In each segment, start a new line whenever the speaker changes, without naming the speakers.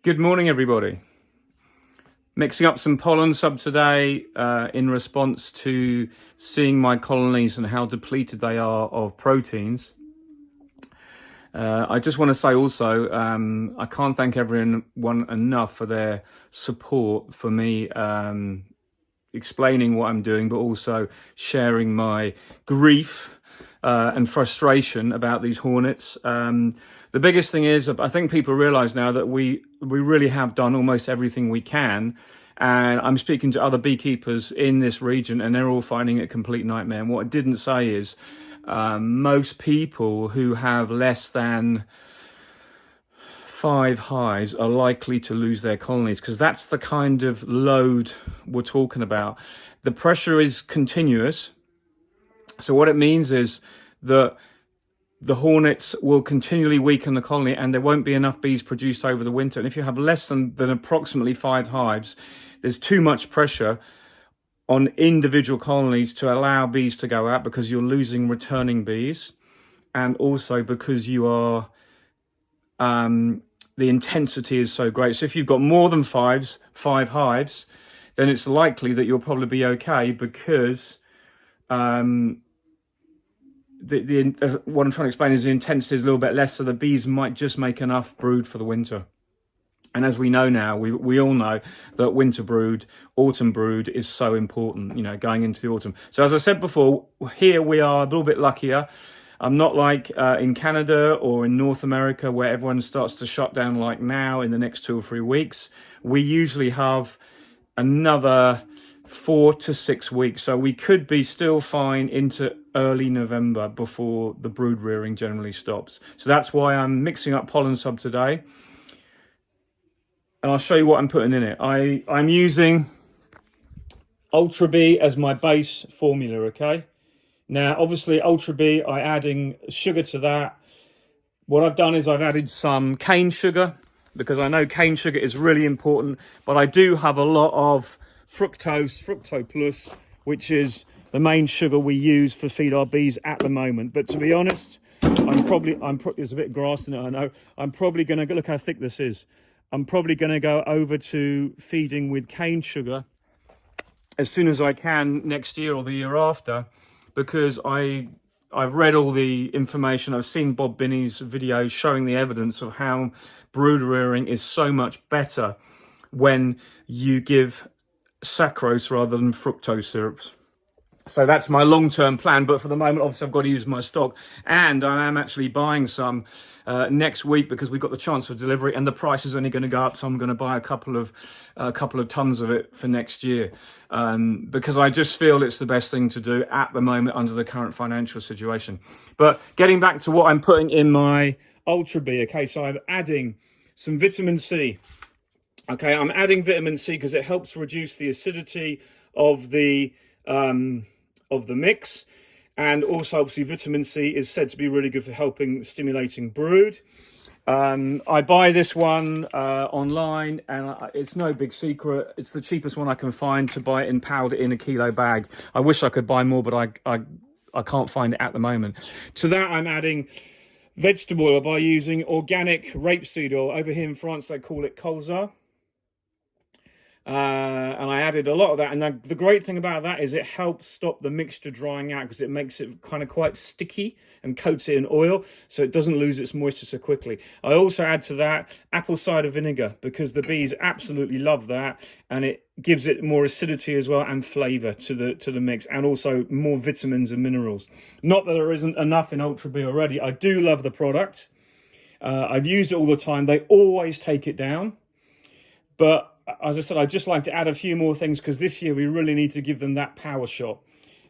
Good morning, everybody. Mixing up some pollen sub today in response to seeing my colonies and how depleted they are of proteins. I just want to say also, I can't thank everyone enough for their support for me explaining what I'm doing, but also sharing my grief and frustration about these hornets. The biggest thing is, I think people realize now that we really have done almost everything we can. And I'm speaking to other beekeepers in this region, and they're all finding it a complete nightmare. And what I didn't say is most people who have less than 5 hives are likely to lose their colonies, because that's the kind of load we're talking about. The pressure is continuous. So what it means is that the hornets will continually weaken the colony and there won't be enough bees produced over the winter. And if you have less than approximately 5 hives, there's too much pressure on individual colonies to allow bees to go out, because you're losing returning bees, and also because you are the intensity is so great. So if you've got more than 5 hives, then it's likely that you'll probably be okay, because what I'm trying to explain is the intensity is a little bit less, so the bees might just make enough brood for the winter. And as we know now, we all know that winter brood, autumn brood is so important, going into the autumn. So as I said before, here we are a little bit luckier. I'm not like in Canada or in North America, where everyone starts to shut down like now in the next 2 or 3 weeks. We usually have another 4 to 6 weeks. So we could be still fine into early November before the brood rearing generally stops. So that's why I'm mixing up pollen sub today. And I'll show you what I'm putting in it. I'm using Ultra B as my base formula, okay? Now, obviously, Ultra B, I'm adding sugar to that. What I've done is I've added some cane sugar, because I know cane sugar is really important, but I do have a lot of fructose plus, which is the main sugar we use for feed our bees at the moment. But to be honest, there's a bit of grass in it, I know. I'm probably going to, look how thick this is. I'm probably going to go over to feeding with cane sugar as soon as I can next year or the year after, because I've read all the information. I've seen Bob Binney's videos showing the evidence of how brood rearing is so much better when you give saccharose rather than fructose syrups. So that's my long-term plan, but for the moment, obviously, I've got to use my stock, and I am actually buying some next week, because we've got the chance for delivery, and the price is only going to go up. So I'm going to buy a couple of tons of it for next year, because I just feel it's the best thing to do at the moment under the current financial situation. But getting back to what I'm putting in my Ultra B, okay, so I'm adding some vitamin C. Okay, I'm adding vitamin C because it helps reduce the acidity of the mix, and also obviously vitamin C is said to be really good for helping stimulating brood. I buy this one online, and it's no big secret. It's the cheapest one I can find to buy it in powder in a kilo bag. I wish I could buy more, but I can't find it at the moment. To that, I'm adding vegetable oil by using organic rapeseed oil. Over here in France, they call it colza. And I added a lot of that, and the great thing about that is it helps stop the mixture drying out, because it makes it kind of quite sticky and coats it in oil, so it doesn't lose its moisture so quickly. I also add to that apple cider vinegar, because the bees absolutely love that, and it gives it more acidity as well and flavor to the mix, and also more vitamins and minerals. Not that there isn't enough in Ultra B already. I do love the product. I've used it all the time. They always take it down, but as I said, I'd just like to add a few more things, because this year we really need to give them that power shot.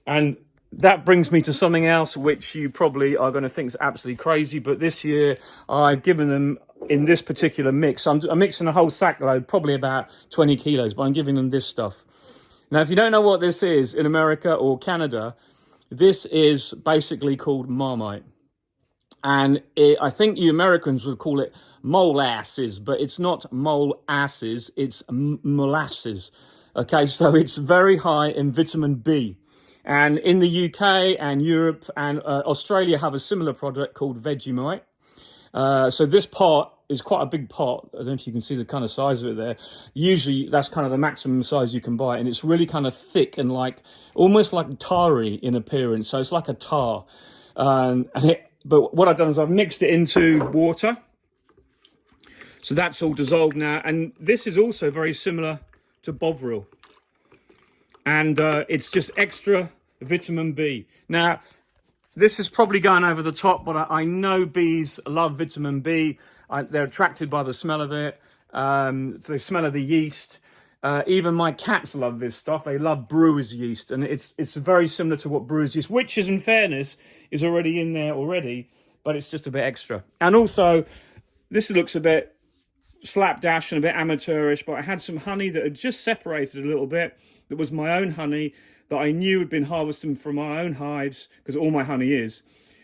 And that brings me to something else which you probably are going to think is absolutely crazy, but this year I've given them, in this particular mix, I'm mixing a whole sack load, probably about 20 kilos, but I'm giving them this stuff. Now, if you don't know what this is in America or Canada, this is basically called Marmite. And I think you Americans would call it molasses, but it's not molasses, it's molasses. Okay, so it's very high in vitamin B. And in the UK and Europe and Australia have a similar product called Vegemite. So this part is quite a big pot. I don't know if you can see the kind of size of it there. Usually that's kind of the maximum size you can buy, and it's really kind of thick and like almost like tarry in appearance. So it's like a tar. But what I've done is I've mixed it into water. So that's all dissolved now. And this is also very similar to Bovril. And it's just extra vitamin B. Now, this is probably going over the top, but I know bees love vitamin B. They're attracted by the smell of it, the smell of the yeast. Even my cats love this stuff. They love brewer's yeast, and it's very similar to what brewer's yeast, which is, in fairness, is already in there already, but it's just a bit extra. And also, this looks a bit slapdash and a bit amateurish, but I had some honey that had just separated a little bit. That was my own honey that I knew had been harvested from my own hives, because all my honey is.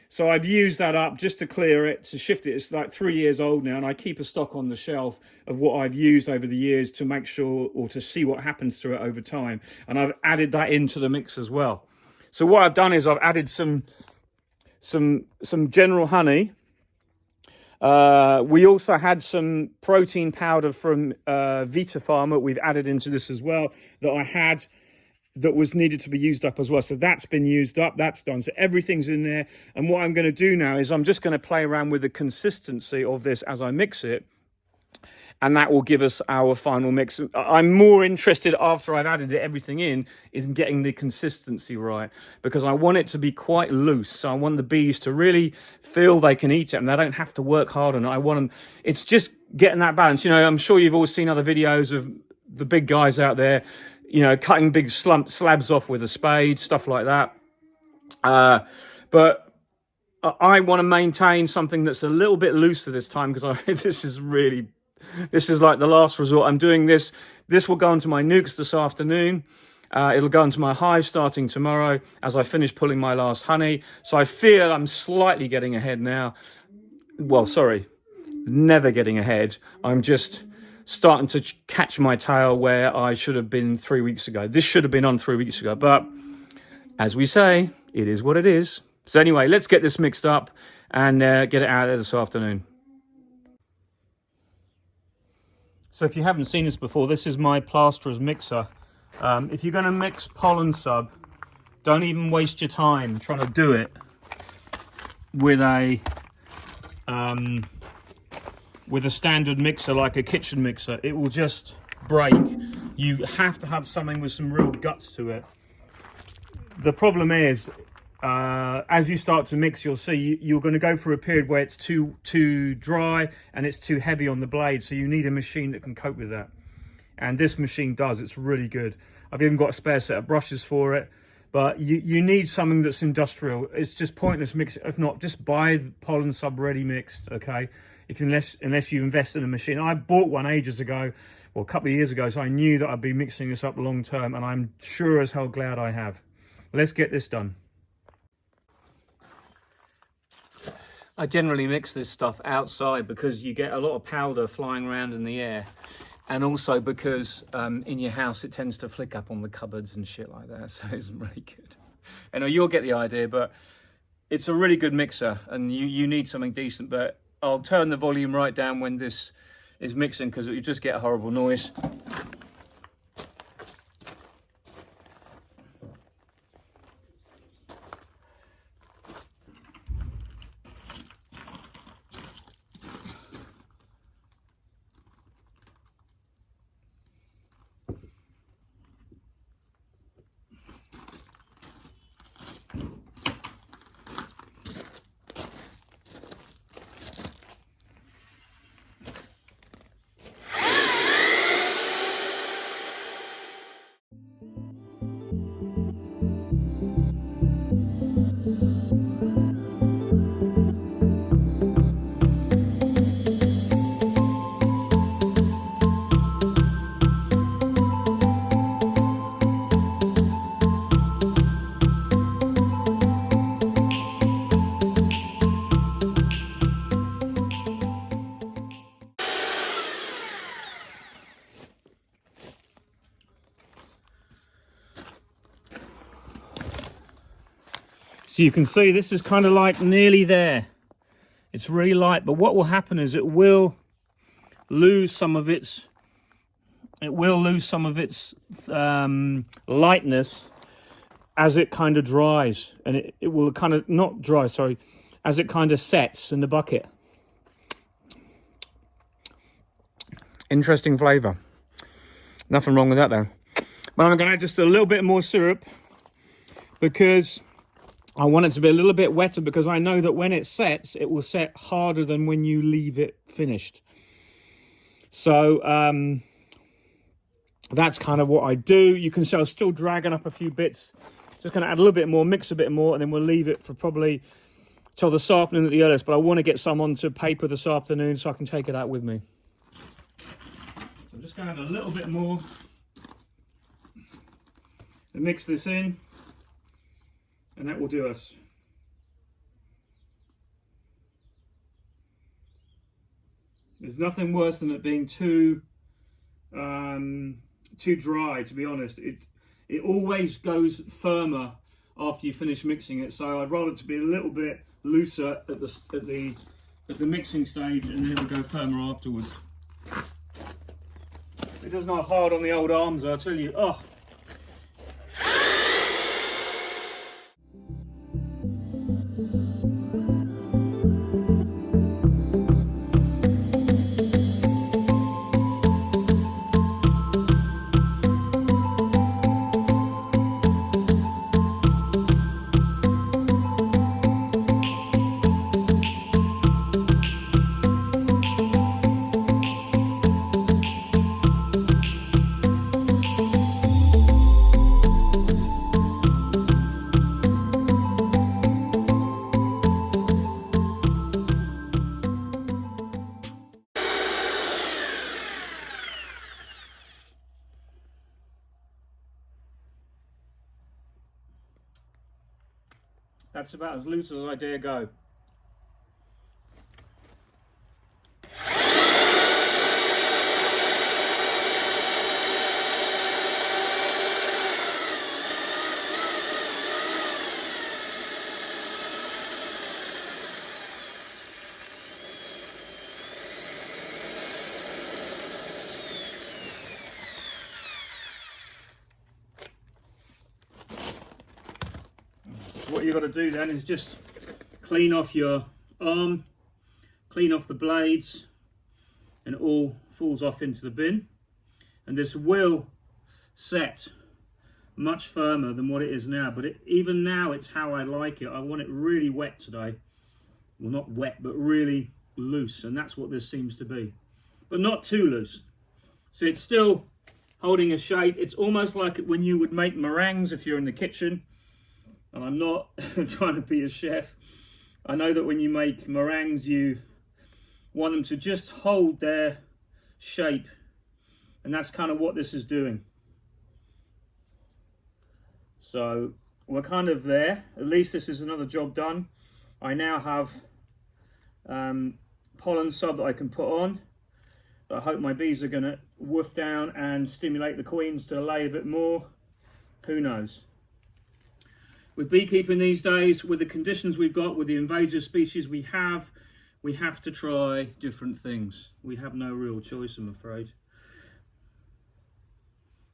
So I've used that up just to clear it, to shift it. It's like 3 years old now, and I keep a stock on the shelf of what I've used over the years to make sure, or to see what happens to it over time. And I've added that into the mix as well. So what I've done is I've added some general honey. We also had some protein powder from Vita Pharma. We've added into this as well, that I had, that was needed to be used up as well. So that's been used up, that's done. So everything's in there. And what I'm going to do now is I'm just going to play around with the consistency of this as I mix it. And that will give us our final mix. I'm more interested, after I've added everything in, is getting the consistency right, because I want it to be quite loose. So I want the bees to really feel they can eat it and they don't have to work hard on it. I want them, it's just getting that balance. You know, I'm sure you've all seen other videos of the big guys out there, you know, cutting big slabs off with a spade, stuff like that. But I want to maintain something that's a little bit looser this time, because this is like the last resort. I'm doing this. This will go into my nukes this afternoon. It'll go into my hive starting tomorrow as I finish pulling my last honey. So I feel I'm slightly getting ahead now. Well, sorry, never getting ahead. I'm just starting to catch my tail where I should have been 3 weeks ago. This should have been on 3 weeks ago. But as we say, it is what it is. So anyway, let's get this mixed up and get it out there this afternoon. So if you haven't seen this before, this is my plasterer's mixer. If you're going to mix pollen sub, don't even waste your time trying to do it with a standard mixer like a kitchen mixer. It will just break. You have to have something with some real guts to it. The problem is, as you start to mix, you'll see you're going to go through a period where it's too dry and it's too heavy on the blade. So you need a machine that can cope with that. And this machine does. It's really good. I've even got a spare set of brushes for it. But you need something that's industrial. It's just pointless mixing. If not, just buy the pollen sub ready mixed, okay? Unless you invest in a machine. I bought one ages ago, well, a couple of years ago, so I knew that I'd be mixing this up long term, and I'm sure as hell glad I have. Let's get this done. I generally mix this stuff outside because you get a lot of powder flying around in the air. And also because in your house it tends to flick up on the cupboards and shit like that, so it's really good. And you'll get the idea, but it's a really good mixer, and you need something decent. But I'll turn the volume right down when this is mixing, because you just get a horrible noise. So you can see this is kind of like nearly there. It's really light, but what will happen is it will lose some of its, lightness as it kind of dries, and it will kind of, not dry, sorry, as it kind of sets in the bucket. Interesting flavour. Nothing wrong with that though. But I'm going to add just a little bit more syrup because I want it to be a little bit wetter, because I know that when it sets, it will set harder than when you leave it finished. So that's kind of what I do. You can see I'm still dragging up a few bits. Just going to add a little bit more, mix a bit more, and then we'll leave it for probably till this afternoon at the earliest. But I want to get some onto paper this afternoon so I can take it out with me. So I'm just going to add a little bit more and mix this in, and that will do us. There's nothing worse than it being too dry, to be honest. It always goes firmer after you finish mixing it, so I'd rather it to be a little bit looser at the mixing stage, and then it will go firmer afterwards. It does not hard on the old arms, I'll tell you. Oh. That's about as loose as I dare go. What you've got to do then is just clean off your arm, clean off the blades, and it all falls off into the bin. And this will set much firmer than what it is now, but even now it's how I like it. I want it really wet today. Well, not wet, but really loose, and that's what this seems to be. But not too loose. So it's still holding a shape. It's almost like when you would make meringues if you're in the kitchen. And I'm not trying to be a chef. I know that when you make meringues, you want them to just hold their shape. And that's kind of what this is doing. So we're kind of there. At least this is another job done. I now have pollen sub that I can put on. I hope my bees are going to woof down and stimulate the queens to lay a bit more. Who knows? With beekeeping these days, with the conditions we've got, with the invasive species we have to try different things. We have no real choice, I'm afraid.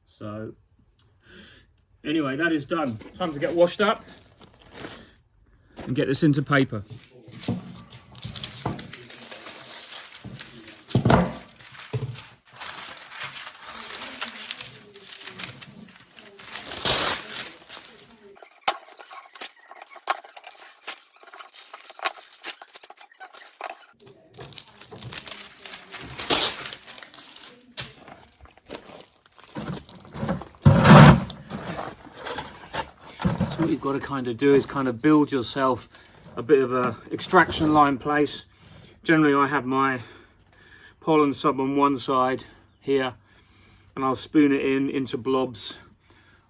So, anyway, that is done. Time to get washed up and get this into paper. What you've got to kind of do is kind of build yourself a bit of a extraction line place. Generally I have my pollen sub on one side here, and I'll spoon it into blobs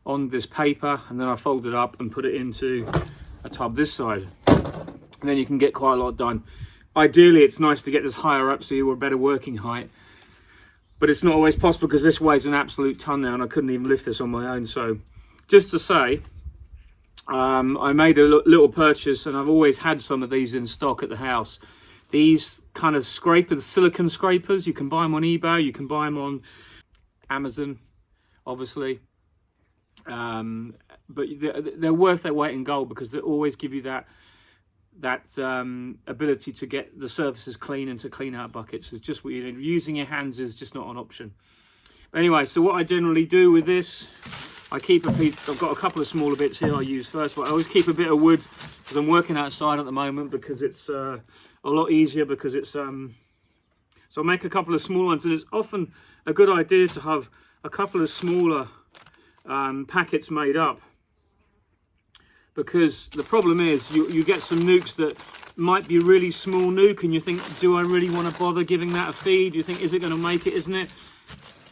on this paper, and then I fold it up and put it into a tub this side, and then you can get quite a lot done. Ideally it's nice to get this higher up so you're a better working height, but it's not always possible because this weighs an absolute ton now and I couldn't even lift this on my own. So just to say, I made a little purchase, and I've always had some of these in stock at the house. These kind of scrapers, silicone scrapers. You can buy them on eBay, you can buy them on Amazon, obviously. But they're worth their weight in gold because they always give you that ability to get the surfaces clean and to clean out buckets. It's just what you need. Using your hands is just not an option. But anyway, so what I generally do with this, I keep a piece. I've got a couple of smaller bits here I use first, but I always keep a bit of wood because I'm working outside at the moment, because it's a lot easier, because it's so I'll make a couple of small ones, and it's often a good idea to have a couple of smaller packets made up, because the problem is you get some nukes that might be really small nuke, and you think, do I really want to bother giving that a feed? You think, is it going to make it, isn't it?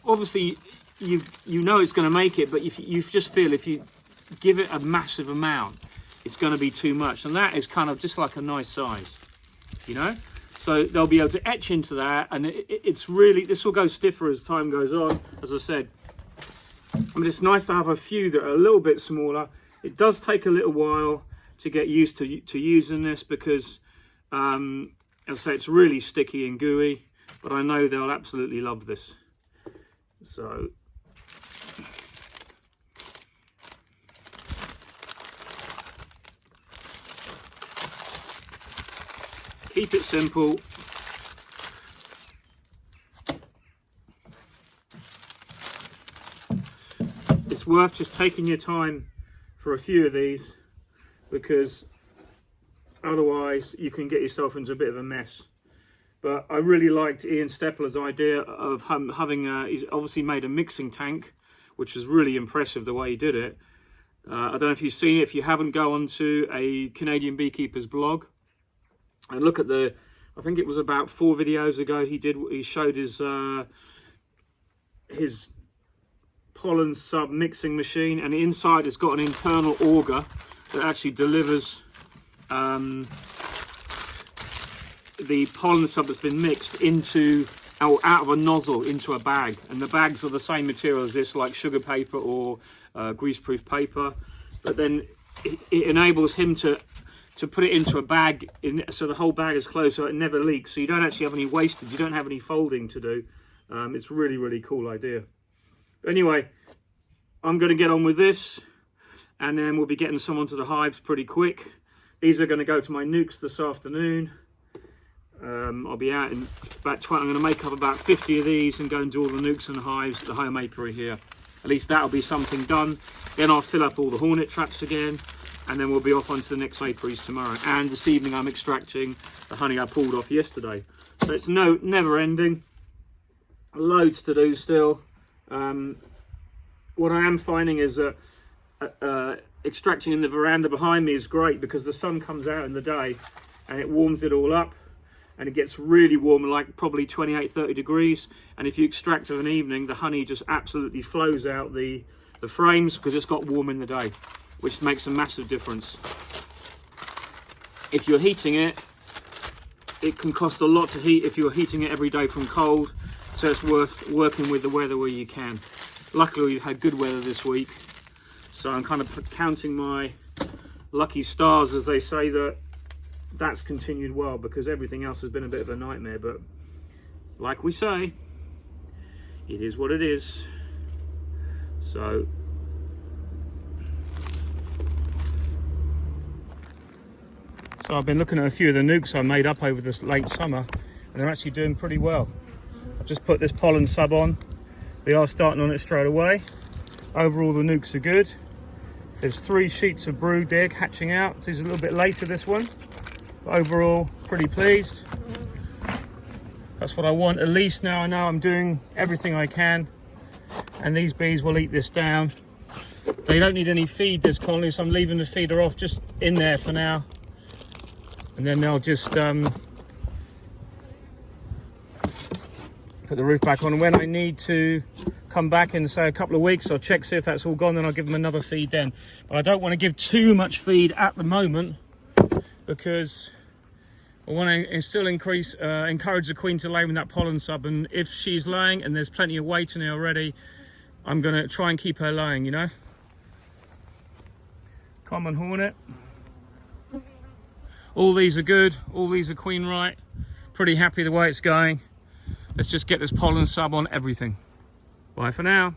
Obviously you know it's going to make it, but you just feel if you give it a massive amount, it's going to be too much, and that is kind of just like a nice size, you know. So they'll be able to etch into that, and it's really, this will go stiffer as time goes on, as I said. I mean, it's nice to have a few that are a little bit smaller. It does take a little while to get used to using this, because as I say, it's really sticky and gooey, but I know they'll absolutely love this. So keep it simple. It's worth just taking your time for a few of these, because otherwise you can get yourself into a bit of a mess. But I really liked Ian Stepler's idea of having he's obviously made a mixing tank, which is really impressive the way he did it. I don't know if you've seen it. If you haven't, go on to a Canadian beekeeper's blog and look at the, I think it was about 4 videos ago, he showed his pollen sub mixing machine, and inside it's got an internal auger that actually delivers the pollen sub that's been mixed out of a nozzle into a bag, and the bags are the same material as this, like sugar paper or greaseproof paper, but then it enables him to put it into a bag so the whole bag is closed, so it never leaks, so you don't actually have any wastage, you don't have any folding to do. It's really cool idea. Anyway, I'm going to get on with this, and then we'll be getting some onto the hives pretty quick. These are going to go to my nukes this afternoon. I'll be out in about 20. I'm going to make up about 50 of these and go and do all the nukes and hives at the home apiary here. At least that'll be something done. Then I'll fill up all the hornet traps again, and then we'll be off onto the next apiaries tomorrow. And this evening I'm extracting the honey I pulled off yesterday. So it's never ending. Loads to do still. What I am finding is that extracting in the veranda behind me is great, because the sun comes out in the day and it warms it all up, and it gets really warm, like probably 28-30 degrees, and if you extract of an evening, the honey just absolutely flows out the frames, because it's got warm in the day, which makes a massive difference. If you're heating it, it can cost a lot to heat if you're heating it every day from cold, so it's worth working with the weather where you can. Luckily we've had good weather this week, so I'm kind of counting my lucky stars, as they say, that's continued well, because everything else has been a bit of a nightmare. But like we say, it is what it is. So I've been looking at a few of the nukes I made up over this late summer, and they're actually doing pretty well. I've just put this pollen sub on. They are starting on it straight away. Overall the nukes are good. There's 3 sheets of brood egg hatching out. So it's a little bit later, this one. But overall, pretty pleased. That's what I want. At least now I know I'm doing everything I can, and these bees will eat this down. They don't need any feed, this colony, so I'm leaving the feeder off just in there for now. And then they'll just put the roof back on, and when I need to come back in, say, a couple of weeks, I'll check, see if that's all gone, then I'll give them another feed then. But I don't want to give too much feed at the moment, because I want to still encourage the queen to lay with that pollen sub, and if she's laying and there's plenty of weight in her already, I'm going to try and keep her laying, you know. Common hornet. All these are good, all these are queen right. Pretty happy the way it's going. Let's just get this pollen sub on everything. Bye for now.